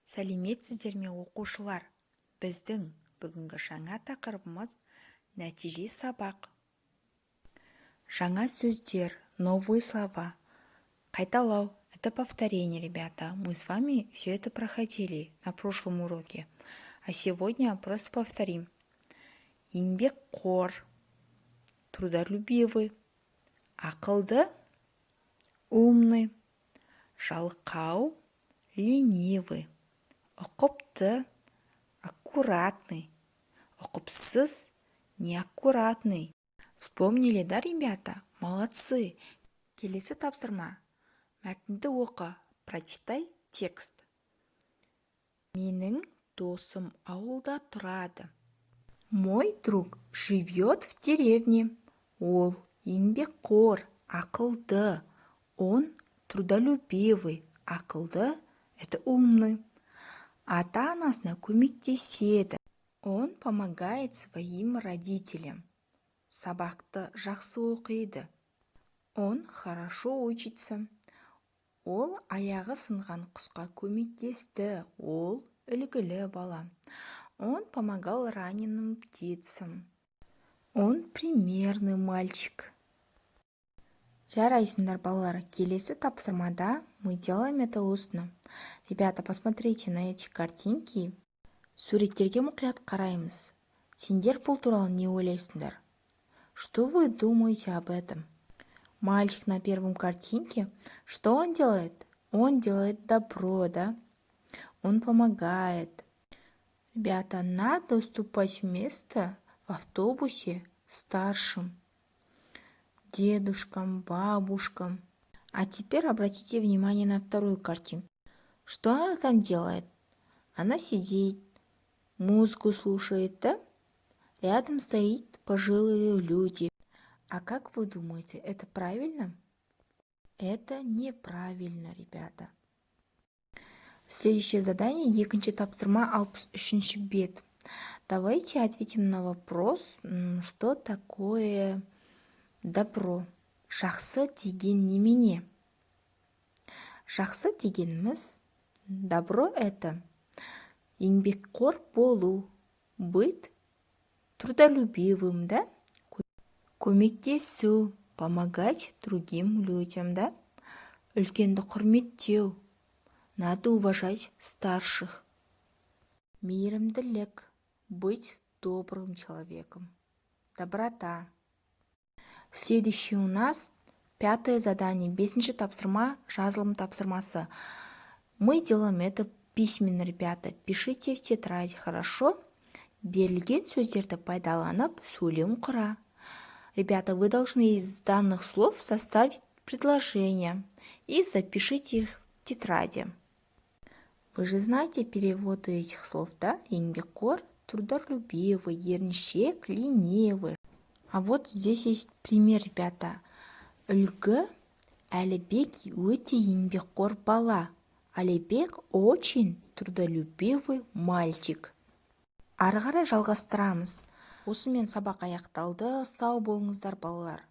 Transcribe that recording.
Сәлеметсіздер ме оқушылар? Біздің бүгінгі жаңа тақырыбымыз нәтиже сабақ. Жаңа сөздер, новые слова. Қайталау. Это повторение, ребята. Мы с вами все это проходили на прошлом уроке. А сегодня просто повторим. Еңбекқор, трудолюбивый, ақылды, умный, жалқау, ленивый, ұқыпты, аккуратный, ұқыпсыз, неаккуратный. Вспомнили, да, ребята? Молодцы! Келесі тапсырма. Мәтінді оқы, прочитай текст. Менің досым ауылда тұрады. Мой друг живет в деревне. Ол еңбекқор, ақылды. Он трудолюбивый, ақылды – это умный. Ата-анасына көмектеседі. Он помогает своим родителям. Сабақты жақсы оқиды. Он хорошо учится. Ол аяғы сынған құсқа көмектесті. Ол үлгілі бала. Он помогал раненым птицам. Он примерный мальчик. Жарайсыңдар, балалар. Келесі тапсырмада мы делаем это устно. Ребята, посмотрите на эти картинки. Суреттерге мұқият қараймыз. Сендер бұл туралы не ойлайсыңдар? Что вы думаете об этом? Мальчик на первом картинке. Что он делает? Он делает добро, да? Он помогает. Ребята, надо уступать место в автобусе старшим. Дедушкам, бабушкам. А теперь обратите внимание на вторую картинку. Что она там делает? Она сидит, музыку слушает, да? Рядом стоит пожилые люди. А как вы думаете, это правильно? Это неправильно, ребята. Следующее задание, екінші тапсырма 63-ші бет. Давайте ответим на вопрос, что такое добро. Жақсы деген немене? Жақсы дегеніміз, добро это еңбекқор болу, быть трудолюбивым, да? Көмектесу, помогать другим людям, да? Үлкенді құрметтеу, надо уважать старших. Мейірімділік, быть добрым человеком. Доброта. Следующее у нас 5-е задание, 5-ші тапсырма, жазылым тапсырмасы. Мы делаем это письменно, ребята. Пишите в тетради, хорошо? Берілген сөздерді пайдаланып, сөйлем құра. Ребята, вы должны из данных слов составить предложение и запишите их в тетради. Вы же знаете переводы этих слов, да? Еңбекқор, трудолюбивый, еріншек, ленивый. А вот здесь есть пример, ребята. Үлгі, Әлібек өте еңбекқор бала. Әлібек очень трудолюбивый мальчик. Ары қарай жалғастырамыз. Осымен сабақ аяқталды. Сау болыңыздар, балалар.